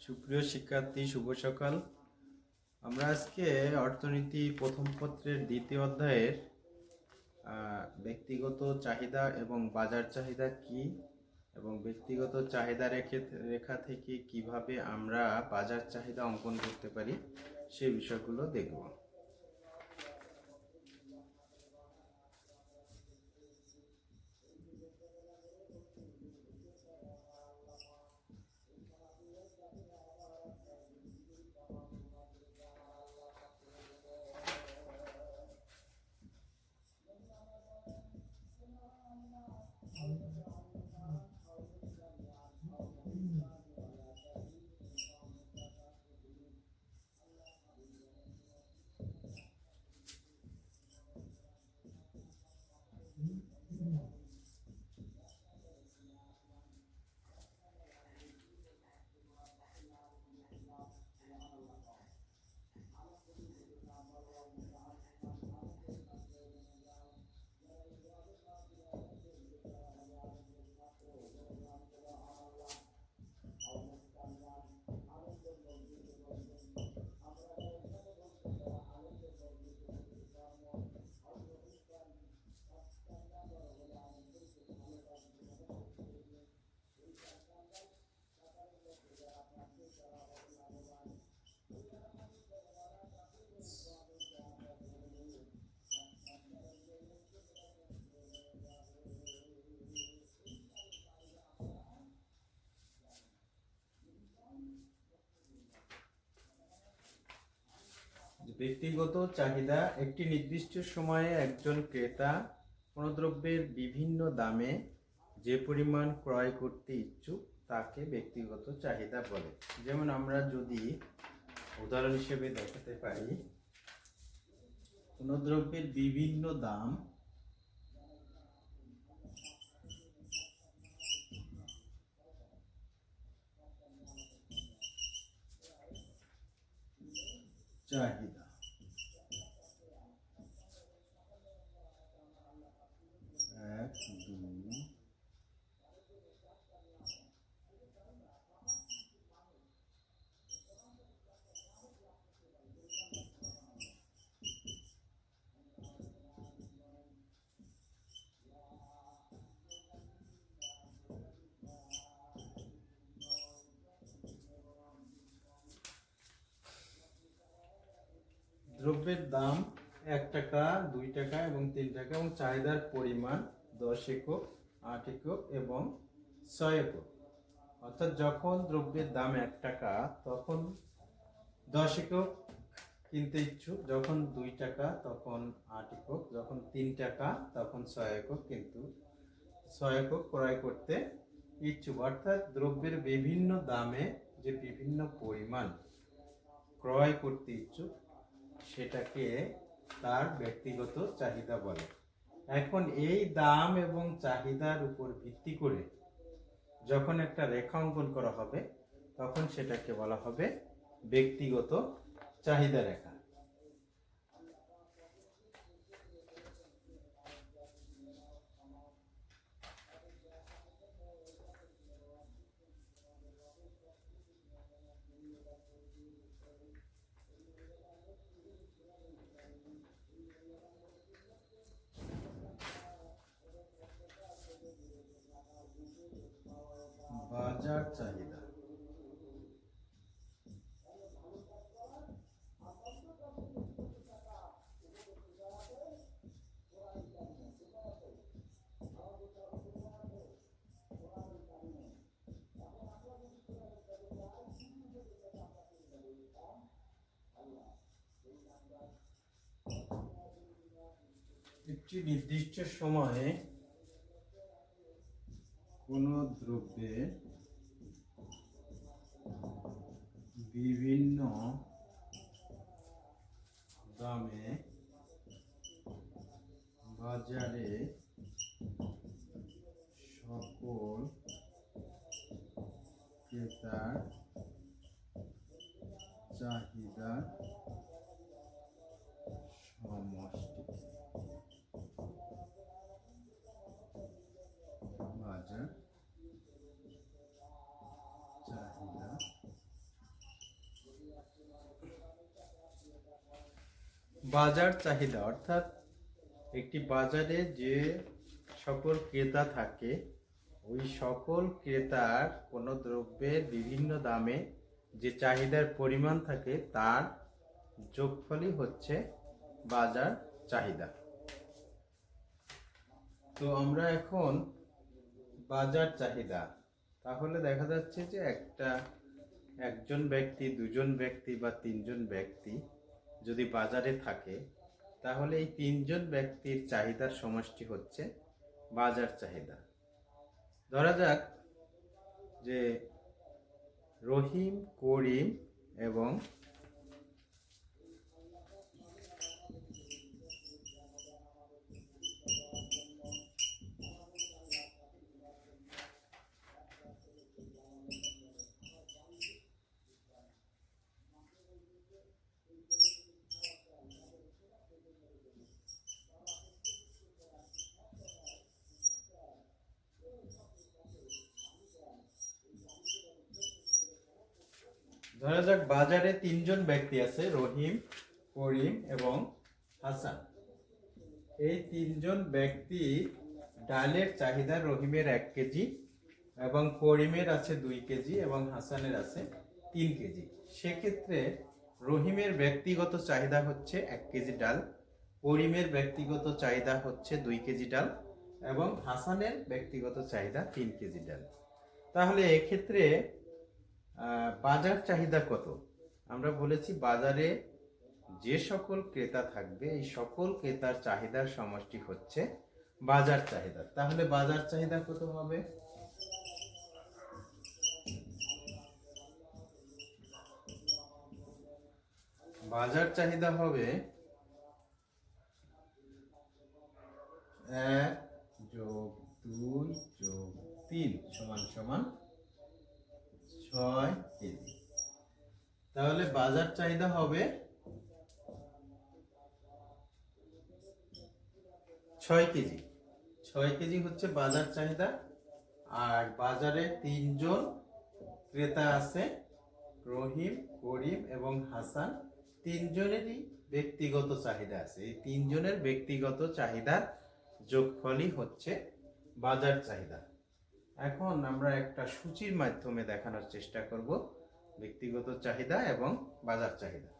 সুপ্রিয় শিক্ষার্থী, শুভ সকাল। আমরা আজকে অর্থনীতি প্রথম পত্রের দ্বিতীয় অধ্যায়ের ব্যক্তিগত চাহিদা এবং বাজার চাহিদা কি এবং ব্যক্তিগত চাহিদা রেখা থেকে কিভাবে আমরা বাজার চাহিদা অঙ্কন করতে পারি সেই বিষয়গুলো দেখব। ব্যক্তিগত চাহিদা একটি নির্দিষ্ট সময়ে একজন ক্রেতা কোনো দ্রব্যের বিভিন্ন দামে যে পরিমাণ ক্রয় করতে ইচ্ছুক তাকে ব্যক্তিগত চাহিদা বলে। যেমন আমরা যদি উদাহরণ হিসেবে দেখাতে পারি, কোনো দ্রব্যের বিভিন্ন দাম চাহিদা এক দুই দ্রব্যের দাম 1 টাকা, 2 টাকা এবং 3 টাকা এবং চাহিদার পরিমাণ 10 একক, 8 একক এবং 6 একক। অর্থাৎ যখন দ্রব্যের দাম 1 টাকা তখন 10 একক কিনতে ইচ্ছুক, যখন 2 টাকা তখন 8 একক, যখন 3 টাকা তখন 6 একক কিন্তু 6 একক ক্রয় করতে ইচ্ছুক। অর্থাৎ দ্রব্যের বিভিন্ন দামে যে বিভিন্ন পরিমাণ ক্রয় করতে ইচ্ছুক সেটাকে তার ব্যক্তিগত চাহিদা বলে। এখন এই দাম এবং চাহিদার উপর ভিত্তি করে যখন একটা রেখা অঙ্কন করা হবে তখন সেটাকে বলা হবে ব্যক্তিগত চাহিদা রেখা। বাজার চাহিদা একটি নির্দিষ্ট সময়ে কোনো দ্রব্যের বিভিন্ন দামে বাজারে সকল ক্রেতার চাহিদার সমষ্টি বাজার চাহিদা বাজার চাহিদা অর্থাৎ একটি বাজারে যে সকল ক্রেতা থাকে ওই সকল ক্রেতার কোনো দ্রব্যের বিভিন্ন দামে যে চাহিদার পরিমাণ থাকে তার যোগফলই হচ্ছে বাজার চাহিদা। তো আমরা এখন বাজার চাহিদা, তাহলে দেখা যাচ্ছে যে একজন ব্যক্তি, দুজন ব্যক্তি বা তিনজন ব্যক্তি যদি বাজারে থাকে তাহলে এই তিনজন ব্যক্তির চাহিদার সমষ্টি হচ্ছে বাজার চাহিদা। ধরা যাক যে রহিম, করিম এবং ধরা যাক বাজারে তিনজন ব্যক্তি আছে, রহিম, করিম এবং হাসান। এই তিনজন ব্যক্তি ডালের চাহিদা রহিমের 1 কেজি এবং করিমের আছে 2 কেজি এবং হাসানের আছে 3 কেজি। সেক্ষেত্রে রহিমের ব্যক্তিগত চাহিদা হচ্ছে 1 কেজি ডাল, করিমের ব্যক্তিগত চাহিদা হচ্ছে 2 কেজি ডাল এবং হাসানের ব্যক্তিগত চাহিদা 3 কেজি ডাল। তাহলে এক্ষেত্রে বাজার চাহিদা কত? আমরা বলেছি বাজারে যে সকল ক্রেতা থাকবে এই সকল ক্রেতার চাহিদার সমষ্টি হচ্ছে বাজার চাহিদা। তাহলে বাজার চাহিদা কত হবে? বাজার চাহিদা হবে 1 যোগ 2 যোগ 3 সমান সমান 6 কেজি। তাহলে বাজার চাহিদা হবে 6 কেজি। 6 কেজি হচ্ছে বাজার চাহিদা। আর বাজারে তিনজন ক্রেতা আছে, রহিম, করিম এবং হাসান। তিনজনেরই ব্যক্তিগত চাহিদা আছে। এই তিনজনের ব্যক্তিগত চাহিদার যোগফলই হচ্ছে বাজার চাহিদা। এখন আমরা একটা সূচির মাধ্যমে দেখানোর চেষ্টা করব ব্যক্তিগত চাহিদা এবং বাজার চাহিদা।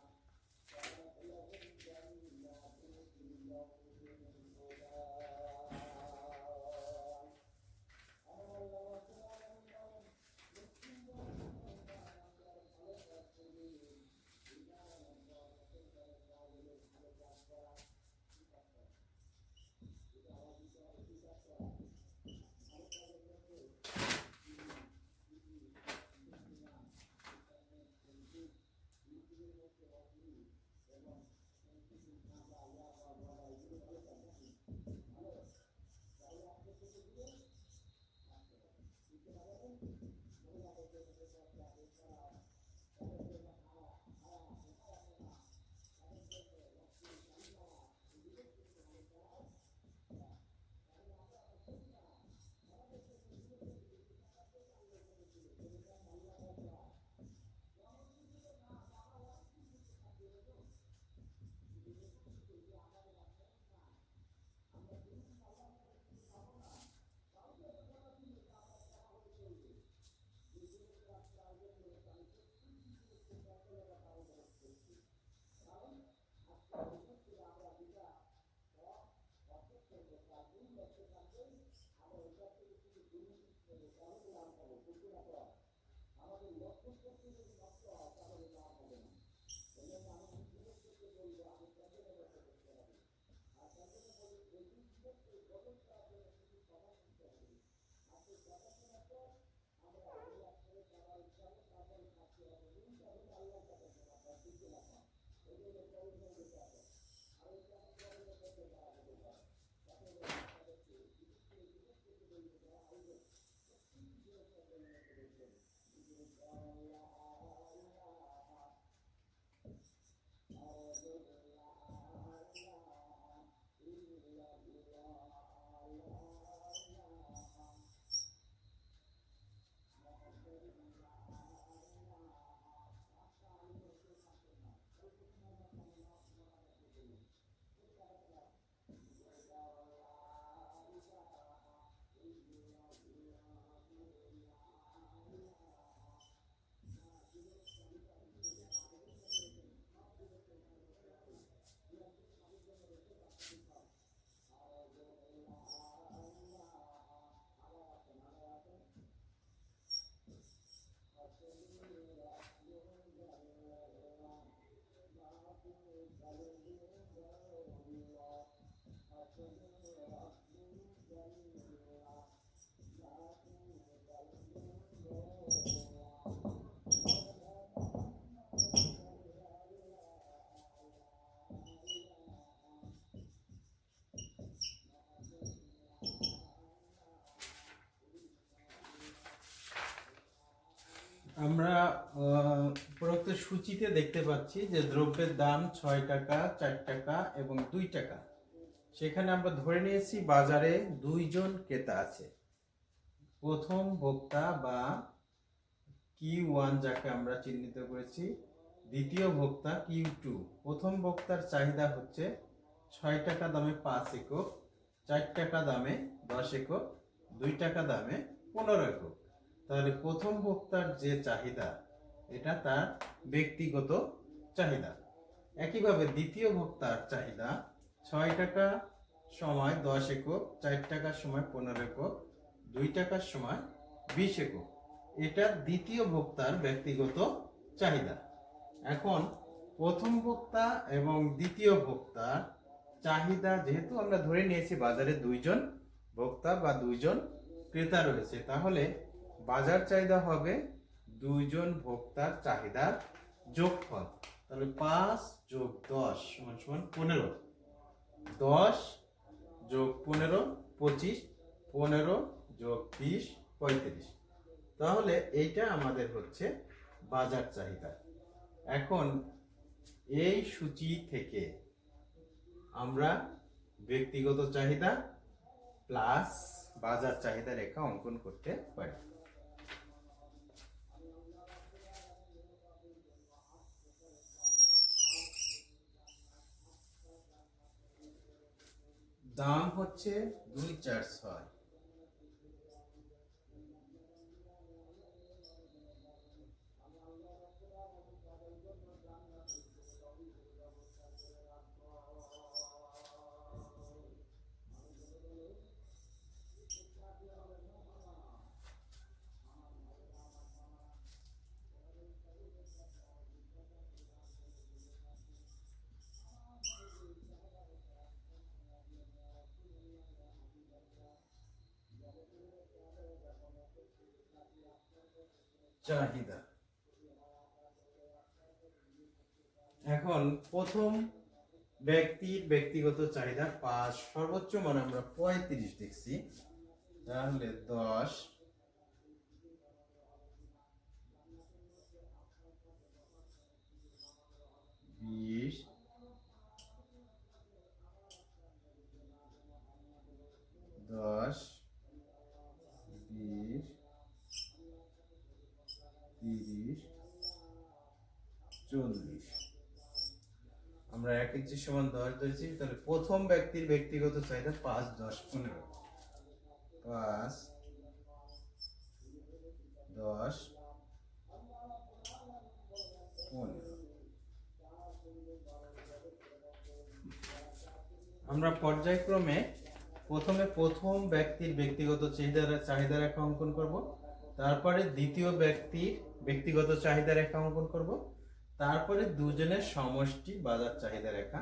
আমরা উপরোক্ত সূচিতে দেখতে পাচ্ছি যে দ্রব্যের দাম 6 টাকা, 4 টাকা এবং 2 টাকা। সেখানে আমরা ধরে নিয়েছি বাজারে দুইজন ক্রেতা আছে। প্রথম ভোক্তা বা Q1 যাকে আমরা চিহ্নিত করেছি, দ্বিতীয় ভোক্তা Q2। প্রথম ভোক্তার চাহিদা হচ্ছে 6 টাকা দামে 5 একক, 4 টাকা দামে 10 একক, 2 টাকা দামে 15 একক। তাহলে প্রথম ভোক্তার যে চাহিদা, এটা তার ব্যক্তিগত চাহিদা। একইভাবে দ্বিতীয় ভোক্তার চাহিদা 6 টাকা সময় 10 একক, 4 টাকার সময় 15 একক, 2 টাকার সময় 20 একক। এটা দ্বিতীয় ভোক্তার ব্যক্তিগত চাহিদা। এখন প্রথম ভোক্তা এবং দ্বিতীয় ভোক্তার চাহিদা, যেহেতু আমরা ধরে নিয়েছি বাজারে দুইজন ভোক্তা বা দুইজন ক্রেতা রয়েছে, তাহলে বাজার চাহিদা হবে দুইজন ভোক্তার চাহিদার যোগফল। তাহলে 5 যোগ 10 সমান সমান 15, 10 যোগ 15 25, 15 যোগ 20 35। তাহলে এইটা আমাদের হচ্ছে বাজার চাহিদা। এখন এই সূচি থেকে আমরা ব্যক্তিগত চাহিদা প্লাস বাজার চাহিদা রেখা অঙ্কন করতে পারি। দাম হচ্ছে 246। চাহিদা। এখন প্রথম ব্যক্তির ব্যক্তিগত চাহিদা 5, সর্বোচ্চ মান আমরা 35 দেখছি। তাহলে 10 20 10 20 30 40। আমরা 1 ইঞ্চি সমান 10 ধরেছি। তাহলে প্রথম ব্যক্তির ব্যক্তিগত চাহিদা 5 10 15। 5 10 15। আমরা পর্যায়ক্রমে প্রথমে প্রথম ব্যক্তির ব্যক্তিগত চাহিদা রেখা অঙ্কন করব, তারপরে দ্বিতীয় ব্যক্তির ব্যক্তিগত চাহিদা রেখা অঙ্কন করব, তারপরে দুজনের সমষ্টি বাজার চাহিদা রেখা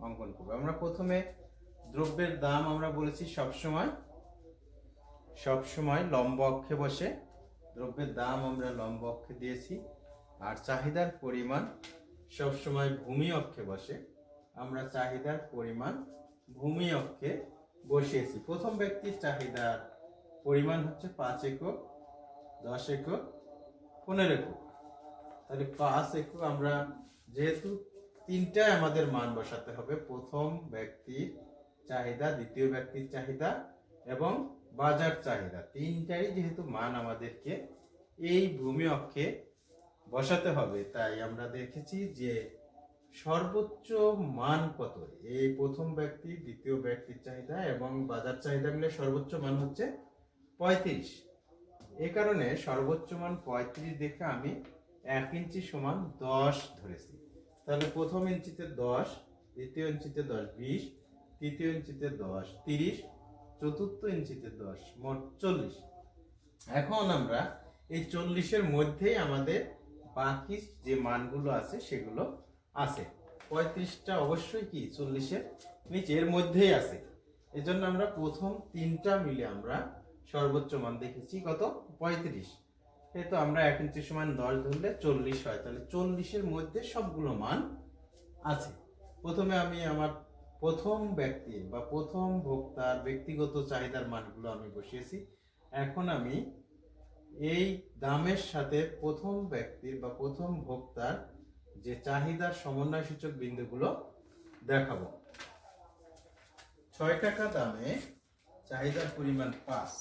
অঙ্কন করব। আমরা প্রথমে দ্রব্যের দাম আমরা বলেছি সবসময় লম্ব অক্ষে বসে। দ্রব্যের দাম আমরা লম্ব অক্ষে দিয়েছি, আর চাহিদার পরিমাণ সবসময় ভূমি অক্ষে বসে। আমরা চাহিদার পরিমাণ ভূমি অক্ষে বসিয়েছি। প্রথম ব্যক্তির চাহিদার পরিমাণ হচ্ছে 5 একক, 10 একক, 15 একক। তাহলে 5 একক আমরা, যেহেতু তিনটায় আমাদের মান বসাতে হবে, প্রথম ব্যক্তির চাহিদা, দ্বিতীয় ব্যক্তির চাহিদা এবং বাজার চাহিদা, তিনটারই যেহেতু মান আমাদেরকে এই ভূমি অক্ষে বসাতে হবে, তাই আমরা দেখেছি যে সর্বোচ্চ মান কত, এই প্রথম ব্যক্তি, দ্বিতীয় ব্যক্তির চাহিদা এবং বাজার চাহিদা মিলে সর্বোচ্চ মান হচ্ছে 35। এই কারণে সর্বোচ্চ মান 35 দেখে আমি 1 ইঞ্চি সমান 10 ধরেছি। তাহলে প্রথম ইঞ্চিতে 10, দ্বিতীয় ইঞ্চিতে 10 20, তৃতীয় ইঞ্চিতে 10 30, চতুর্থ ইঞ্চিতে 10, মোট 40। এখন আমরা এই 40-এর মধ্যেই আমাদের বাকি যে মানগুলো আছে সেগুলো আছে। 35টা অবশ্যই কি 40-এর নিচে, এর মধ্যেই আছে। এজন্য আমরা প্রথম তিনটা মিলে আমরা সর্বোচ্চ মান দেখেছি কত 35। তো আমরা 1 ইঞ্চি সমান 10 ধরলে 40 হয়, তাহলে 40-এর মধ্যে সবগুলো মান আছে। প্রথমে আমি আমার প্রথম ব্যক্তির বা প্রথম ভোক্তার ব্যক্তিগত চাহিদার মানগুলো আমি বসিয়েছি। এখন আমি এই দামের সাথে প্রথম ব্যক্তির বা প্রথম ভোক্তার যে চাহিদার সমন্বয় সূচক বিন্দুগুলো দেখাবো। 6 টাকা দামে চাহিদার পরিমাণ 5,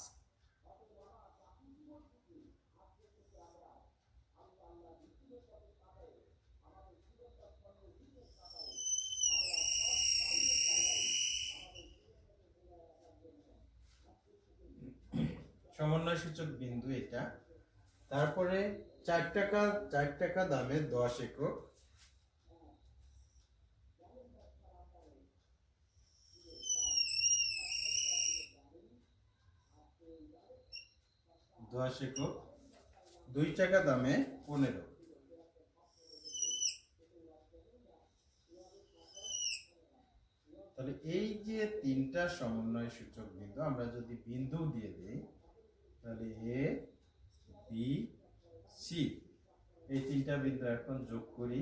সমন্বয় সূচক বিন্দু এটা। তারপরে 4 টাকা দামে 10 একক, 10 একক। 2 টাকা দামে 15। তাহলে এই যে তিনটা সমন্বয় সূচক বিন্দু আমরা যদি বিন্দু দিয়ে দিই, তাহলে এ বি সি, এই তিনটা বিন্দু এখন যোগ করি।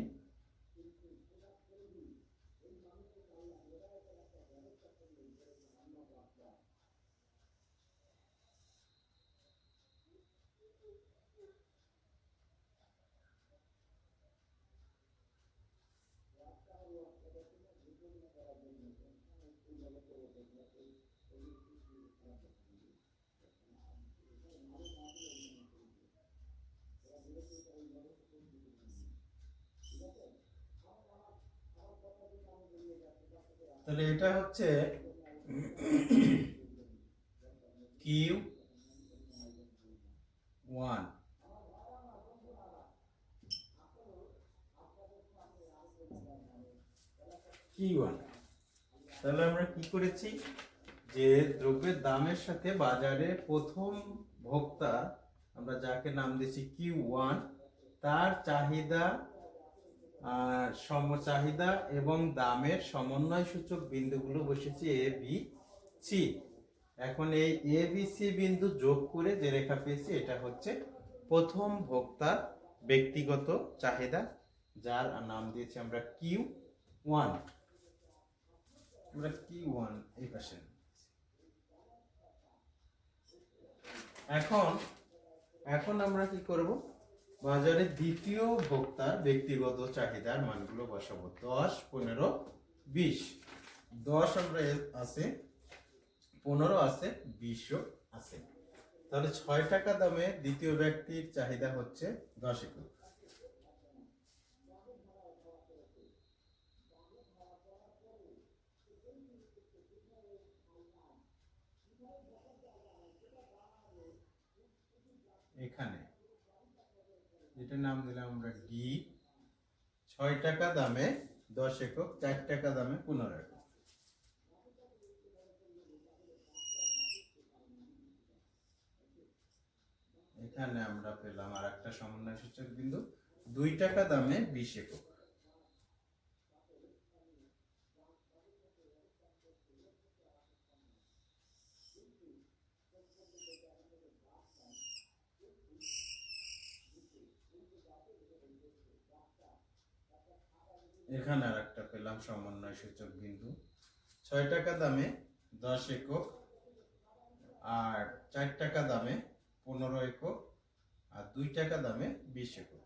তাহলে এটা হচ্ছে Q1, তাহলে আমরা কি করেছি যে দ্রব্যের দামের সাথে বাজারে প্রথম ভোক্তা আমরা যাকে নাম দিয়েছি Q1, তার চাহিদা চাহিদা এবং দামের সমন্বয় সূচক বিন্দুগুলো বসেছি এ বি সি। এখন এই এ বি সি বিন্দু যোগ করে যে রেখা পেয়েছি এটা হচ্ছে প্রথম ভোক্তার ব্যক্তিগত চাহিদা, যার নাম দিয়েছি আমরা Q1। আমরা Q1 এই পাশে। এখন আমরা কি করব, বাজারে দ্বিতীয় ভোক্তার ব্যক্তিগত চাহিদার মানগুলো বসাবো। 10, 15, 20। 10 আমরা আছে, 15 আছে, 20 আছে। তাহলে 6 টাকা দামে দ্বিতীয় ব্যক্তির চাহিদা হচ্ছে 10 একক। এখানে এটার নাম দিলাম আমরা ডি। 6 টাকা দামে 10 একক, 4 টাকা দামে 15 একক। এখানে আমরা পেলাম আর একটা সমন্বয় সূচক বিন্দু 2 টাকা দামে 20 একক। এখানে আর একটা পেলাম সমন্বয় সূচক বিন্দু 6 টাকা দামে 10 একক আর 4 টাকা দামে 15 একক আর 2 টাকা দামে 20 একক।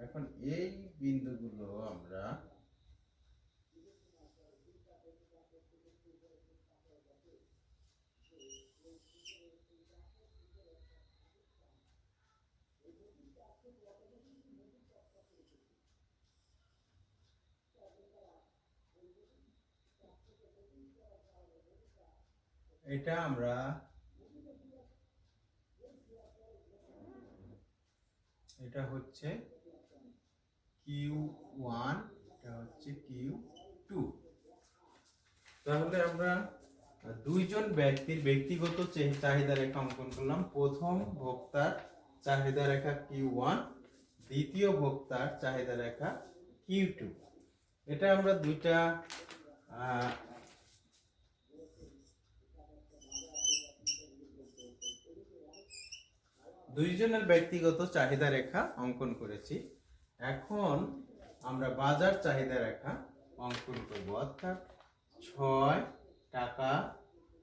এখন এই বিন্দুগুলো আমরা এটা আমরা এটা হচ্ছে Q1, এটা হচ্ছে Q2। তাহলে আমরা দুইজন ব্যক্তির ব্যক্তিগত চাহিদা রেখা অঙ্কন করলাম। প্রথম ভোক্তার চাহিদা রেখা Q1, দ্বিতীয় ভোক্তার চাহিদা রেখা Q2। এটা আমরা দুইটা দুইজনের ব্যক্তিগত চাহিদা রেখা অঙ্কন করেছি। এখন আমরা বাজার চাহিদা রেখা অঙ্কন করব, অর্থাৎ 6 টাকা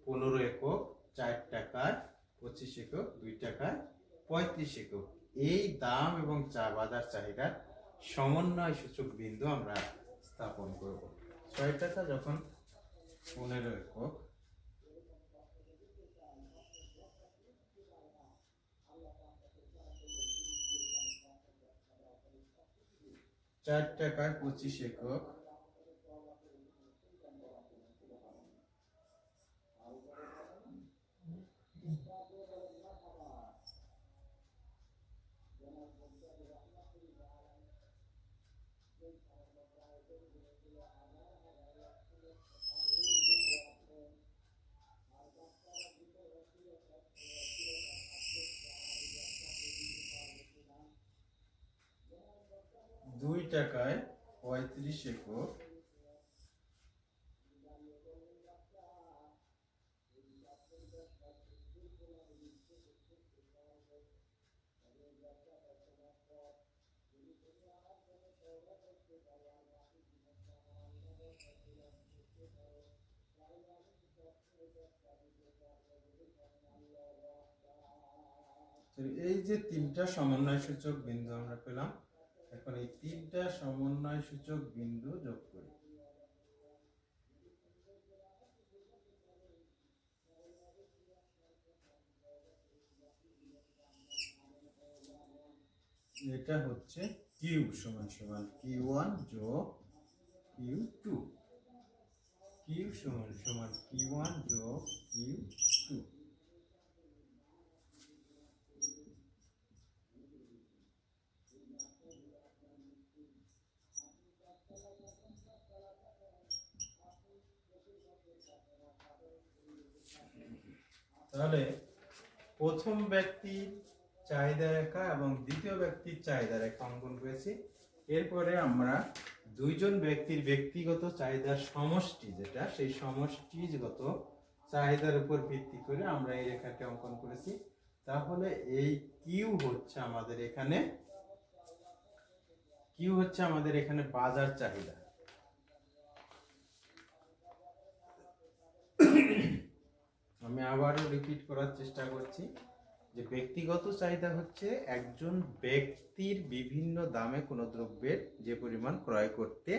15 একক, 4 টাকায় 25 একক, 2 টাকায় 35 একক, এই দাম এবং বাজার চাহিদার সমন্বয় সূচক বিন্দু আমরা স্থাপন করব। 6 টাকা যখন 15 একক, 4 টাকায় 25 একক, দুই টাকায় 35 একক, এই যে তিনটা সমন্বয় সূচক বিন্দু আমরা পেলাম, এখন এই তিনটা সমন্বয় সূচক বিন্দু যোগ করি। এটা হচ্ছে কিউ সমান সমান Q1 যোগ Q2, কিউ সমান সমান Q1 যোগ Q2। তাহলে প্রথম ব্যক্তির চাহিদা রেখা এবং দ্বিতীয় ব্যক্তির চাহিদা রেখা অঙ্কন করেছি। এরপরে আমরা দুইজন ব্যক্তির ব্যক্তিগত চাহিদার সমষ্টি, যেটা সেই সমষ্টিগত চাহিদার উপর ভিত্তি করে আমরা এই রেখাটি অঙ্কন করেছি। তাহলে এই কিউ হচ্ছে আমাদের এখানে বাজার চাহিদা। আমি আবারও রিপিট করার চেষ্টা করছি যে ব্যক্তিগত চাহিদা হচ্ছে একজন ব্যক্তির বিভিন্ন দামে কোনো দ্রব্যের যে পরিমাণ ক্রয় করতে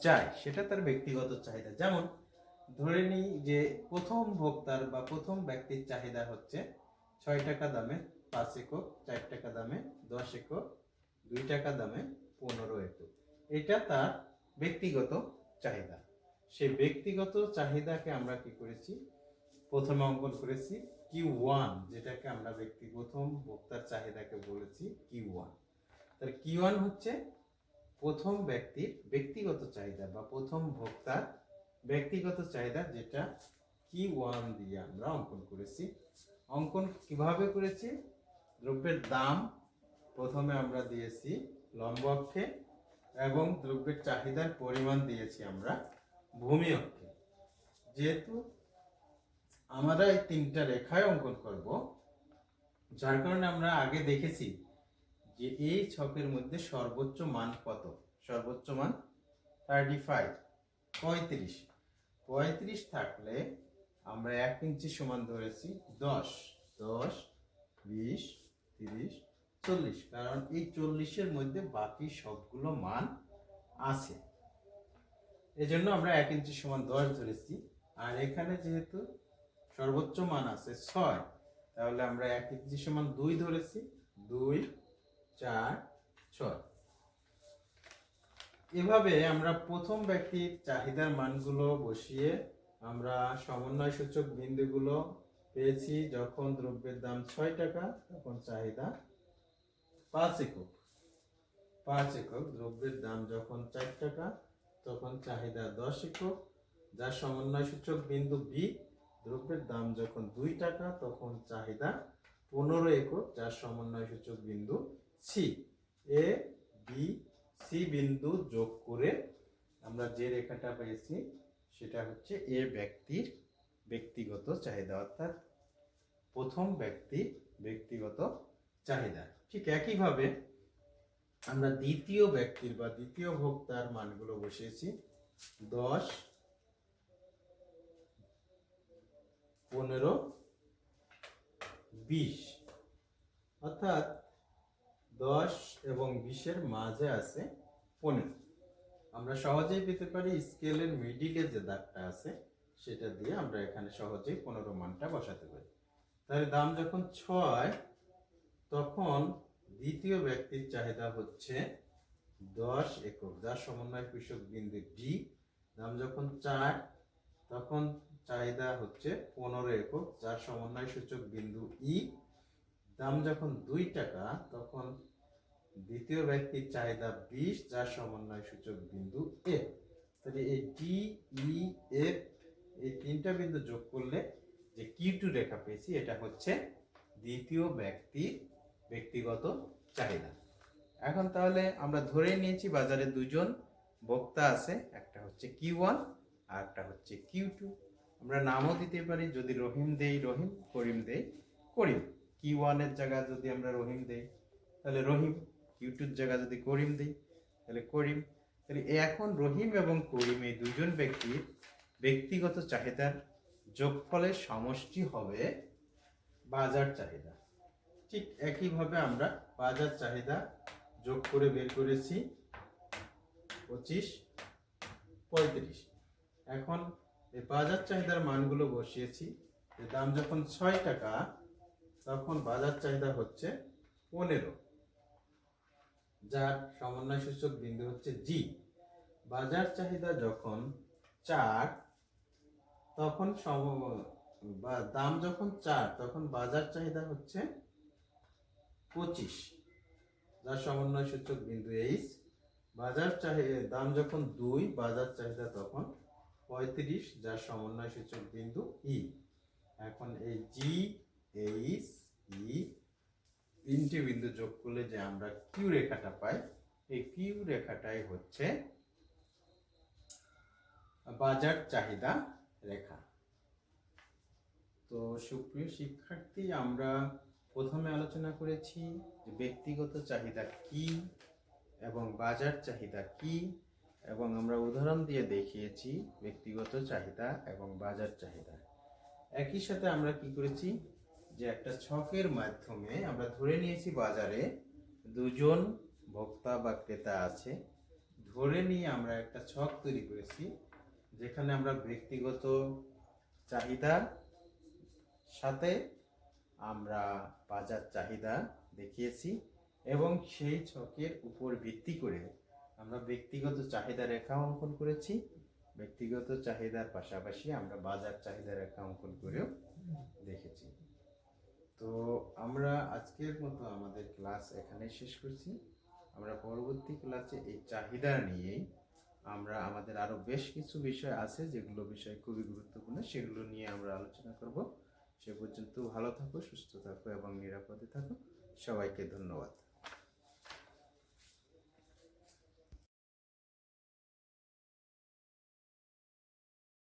চায় সেটা তার ব্যক্তিগত চাহিদা। যেমন ধরে নিই যে প্রথম ভোক্তার বা প্রথম ব্যক্তির চাহিদা হচ্ছে 6 টাকা দামে 5 একক, 4 টাকা দামে 10 একক, 2 টাকা দামে 15 একক। এটা তার ব্যক্তিগত চাহিদা। সেই ব্যক্তিগত চাহিদাকে আমরা কি করেছি, প্রথমে অঙ্কন করেছি Q1, যেটাকে আমরা প্রথম ভোক্তার চাহিদাকে বলেছি Q1। তাহলে Q1 হচ্ছে প্রথম ব্যক্তির ব্যক্তিগত চাহিদা বা প্রথম ভোক্তার ব্যক্তিগত চাহিদা, যেটা Q1 দিয়ে আমরা অঙ্কন করেছি। অঙ্কন কিভাবে করেছি, দ্রব্যের দাম প্রথমে আমরা দিয়েছি লম্ব অক্ষে এবং দ্রব্যের চাহিদার পরিমাণ দিয়েছি আমরা ভূমি অক্ষে। যেহেতু আমরা এই তিনটা রেখায় অঙ্কন করব, যার কারণে আমরা আগে দেখেছি যে এই ছকের মধ্যে সর্বোচ্চ মান কত, সর্বোচ্চ মান 35, 35 থাকলে আমরা 1 ইঞ্চি সমান ধরেছি 10, 10, 20, 30, 40, কারণ এই 40-এর মধ্যে বাকি সবগুলো মান আছে, এজন্য আমরা 1 ইঞ্চি সমান 10 ধরেছি। আর এখানে যেহেতু সর্বোচ্চ মান আছে 6, তাহলে আমরা 1 ইঞ্চি সমান 2 ধরেছি, 2, 4, 6। এভাবে আমরা প্রথম ব্যক্তির চাহিদার মানগুলো বসিয়ে আমরা সমন্বয় সূচক বিন্দুগুলো পেয়েছি। যখন দ্রব্যের দাম 6 টাকা তখন চাহিদা 5 একক, 5 একক। দ্রব্যের দাম যখন 4 টাকা তখন চাহিদা 10 একক, যার সমন্বয় সূচক বিন্দু বি। দ্রব্যের দাম যখন 2 টাকা তখন চাহিদা 15 একক, যার সমন্বয় সূচক বিন্দু সি। এ বি সি বিন্দু যোগ করে আমরা যে রেখাটা পেয়েছি সেটা হচ্ছে এ ব্যক্তির ব্যক্তিগত চাহিদা, অর্থাৎ প্রথম ব্যক্তির ব্যক্তিগত চাহিদা। ঠিক একইভাবে আমরা দ্বিতীয় ব্যক্তির বা দ্বিতীয় ভোক্তার মানগুলো বসিয়েছি 10, 15, 20, অর্থাৎ 10 এবং 20-এর মাঝে আছে 15। আমরা সহজেই পেতে পারি স্কেলের মিডিলে যে দাগটা আছে সেটা দিয়ে আমরা এখানে সহজেই 15 মানটা বসাতে পারি। তাহলে দাম যখন 6 তখন দ্বিতীয় ব্যক্তির চাহিদা হচ্ছে 10 একক, যার সমন্বয় সূচক বিন্দু ডি। দাম যখন 4 তখন চাহিদা হচ্ছে 15 একক, যার সমন্বয় সূচক বিন্দু ই। দাম যখন 2 টাকা তখন দ্বিতীয় ব্যক্তির চাহিদা 20, যার সমন্বয় সূচক বিন্দু এফ। তাহলে এই ডি, ই, এফ এই তিনটা বিন্দু যোগ করলে যে কিউ2 রেখা পেয়েছি এটা হচ্ছে দ্বিতীয় ব্যক্তির ব্যক্তিগত চাহিদা। এখন তাহলে আমরা ধরে নিয়েছি বাজারে দুজন ভোক্তা আছে, একটা হচ্ছে কিউ1 আর একটা হচ্ছে কিউ2। আমরা নামও দিতে পারি, যদি রহিম দেই রহিম, করিম দেই করিম। কিউ1 এর জায়গায় যদি আমরা রহিম দেই তাহলে রহিম, কিউ2 এর জায়গায় যদি করিম দেই তাহলে করিম। তাহলে এখন রহিম এবং করিম এই দুজন ব্যক্তির ব্যক্তিগত চাহিদার যোগফলের সমষ্টি হবে বাজার চাহিদা। ঠিক একইভাবে আমরা বাজার চাহিদা যোগ করে বের করেছি 25, 35। এখন এই বাজার চাহিদার মানগুলো বসিয়েছি। দাম যখন 6 টাকা তখন বাজার চাহিদা হচ্ছে 15, যার সমন্বয় সূচক বিন্দু হচ্ছে জি। বাজার চাহিদা যখন 4 তখন দাম যখন 4 তখন বাজার চাহিদা হচ্ছে 25, যার সমন্বয় সূচক বিন্দু এইচ। দাম যখন 2 বাজার চাহিদা তখন 35, যার সমন্বয় সূচক বিন্দু ই। এখন এই জি, এইচ, ই তিনটি বিন্দু যোগ করলে যে আমরা কিউ রেখাটা পাই, এই কিউ রেখাটাই হচ্ছে বাজার চাহিদা রেখা। তো সুপ্রিয় শিক্ষার্থী, আমরা প্রথমে আলোচনা করেছি যে ব্যক্তিগত চাহিদা কি এবং বাজার চাহিদা কি, এবং আমরা উদাহরণ দিয়ে দেখিয়েছি ব্যক্তিগত চাহিদা এবং বাজার চাহিদা। একই সাথে আমরা কি করেছি যে একটা ছকের মাধ্যমে আমরা ধরে নিয়েছি বাজারে দুজন ভোক্তা বা ক্রেতা আছে। ধরে নিয়ে আমরা একটা ছক তৈরি করেছি যেখানে আমরা ব্যক্তিগত চাহিদার সাথে আমরা বাজার চাহিদা দেখিয়েছি, এবং সেই ছকের উপর ভিত্তি করে আমরা ব্যক্তিগত চাহিদা রেখা অঙ্কন করেছি। ব্যক্তিগত চাহিদার পাশাপাশি আমরা বাজার চাহিদা রেখা অঙ্কন করেও দেখেছি। তো আমরা আজকের মতো আমাদের ক্লাস এখানে শেষ করছি। আমরা পরবর্তী ক্লাসে এই চাহিদা নিয়েই আমরা আমাদের আরো বেশ কিছু বিষয় আছে যেগুলো বিষয় খুবই গুরুত্বপূর্ণ, সেগুলো নিয়ে আমরা আলোচনা করব। সে পর্যন্ত ভালো থাকো, সুস্থ থাকো এবং নিরাপদে থাকো। সবাইকে ধন্যবাদ।